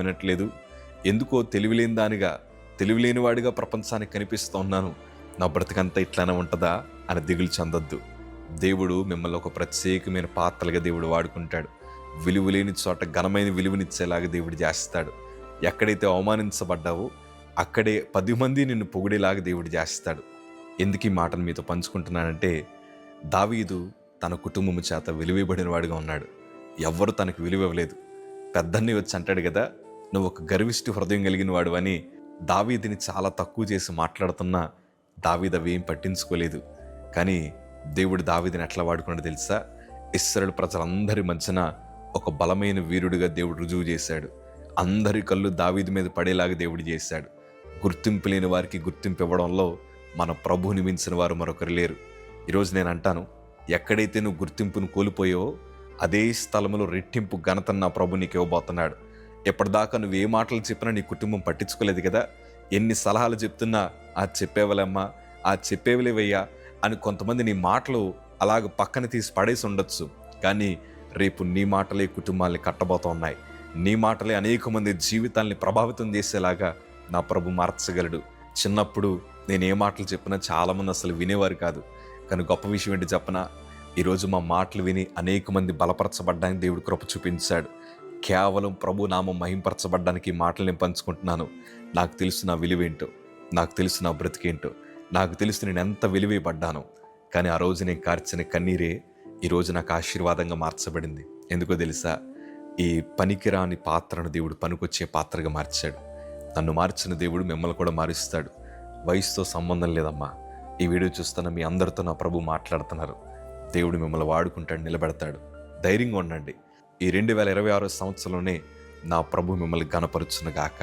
వినట్లేదు, ఎందుకో తెలివిలేని దానిగా, తెలివిలేనివాడిగా ప్రపంచానికి కనిపిస్తూ ఉన్నాను, నా బ్రతికంతా ఇట్లానే ఉంటుందా అని దిగులు చెందొద్దు. దేవుడు మిమ్మల్ని ఒక ప్రత్యేకమైన పాత్రలుగా దేవుడు వాడుకుంటాడు. విలువలేని చోట ఘనమైన విలువనిచ్చేలాగా దేవుడు చేస్తాడు. ఎక్కడైతే అవమానించబడ్డావో అక్కడే 10 మంది నిన్ను పొగిడేలాగా దేవుడు చేస్తాడు. ఎందుకు ఈ మాటను మీతో పంచుకుంటున్నానంటే, దావీదు తన కుటుంబము చేత విలువబడిన వాడిగా ఉన్నాడు. ఎవ్వరు తనకు విలువ ఇవ్వలేదు. పెద్దన్ని వచ్చి అంటాడు కదా, నువ్వు ఒక గర్విష్టి హృదయం కలిగిన వాడు అని దావీదుని చాలా తక్కువ చేసి మాట్లాడుతున్నా దావీదు అవేం పట్టించుకోలేదు. కానీ దేవుడు దావీదుని ఎట్లా వాడుకున్నాడో తెలుసా? ఇశ్రాయేలు ప్రజలందరి మధ్యన ఒక బలమైన వీరుడిగా దేవుడు రుజువు చేశాడు. అందరి కళ్ళు దావీదు మీద పడేలాగా దేవుడు చేశాడు. గుర్తింపు లేని వారికి గుర్తింపు ఇవ్వడంలో మన ప్రభువుని మించిన వారు మరొకరు లేరు. ఈరోజు నేను అంటాను, ఎక్కడైతే నువ్వు గుర్తింపును కోల్పోయావో అదే స్థలంలో రెట్టింపు ఘనతను నా ప్రభు నీకు ఇవ్వబోతున్నాడు. ఎప్పటిదాకా నువ్వు ఏ మాటలు చెప్పినా నీ కుటుంబం పట్టించుకోలేదు కదా, ఎన్ని సలహాలు చెప్తున్నా ఆ చెప్పేవలేమ్మా, ఆ చెప్పేవలేవయ్యా అని కొంతమంది నీ మాటలు అలాగ పక్కన తీసి పడేసి ఉండొచ్చు. కానీ రేపు నీ మాటలే కుటుంబాల్ని కట్టబోతున్నాయి. నీ మాటలే అనేక మంది జీవితాల్ని ప్రభావితం చేసేలాగా నా ప్రభు మార్చగలడు. చిన్నప్పుడు నేను ఏ మాటలు చెప్పినా చాలామంది అసలు వినేవారు కాదు. కానీ గొప్ప విషయం ఏంటి చెప్పనా? ఈరోజు మా మాటలు విని అనేక మంది బలపరచబడ్డానికి దేవుడు కృప చూపించాడు. కేవలం ప్రభు నామం మహింపరచబడ్డానికి ఈ మాటలు నేను పంచుకుంటున్నాను. నాకు తెలుసు నా విలువేంటో, నాకు తెలుసు నా బ్రతికేంటో, నాకు తెలుసు నేను ఎంత విలువేయబడ్డాను. కానీ ఆ రోజు నేను కార్చిన కన్నీరే ఈరోజు నాకు ఆశీర్వాదంగా మార్చబడింది. ఎందుకో తెలుసా? ఈ పనికిరాని పాత్రను దేవుడు పనికొచ్చే పాత్రగా మార్చాడు. నన్ను మార్చిన దేవుడు మిమ్మల్ని కూడా మారుస్తాడు. వయసుతో సంబంధం లేదమ్మా. ఈ వీడియో చూస్తున్న మీ అందరితో నా ప్రభు మాట్లాడుతున్నారు. దేవుడు మిమ్మల్ని వాడుకుంటాడు, నిలబెడతాడు. ధైర్యంగా ఉండండి. ఈ 2026 సంవత్సరంలోనే నా ప్రభు మిమ్మల్ని ఘనపరుచునుగాక.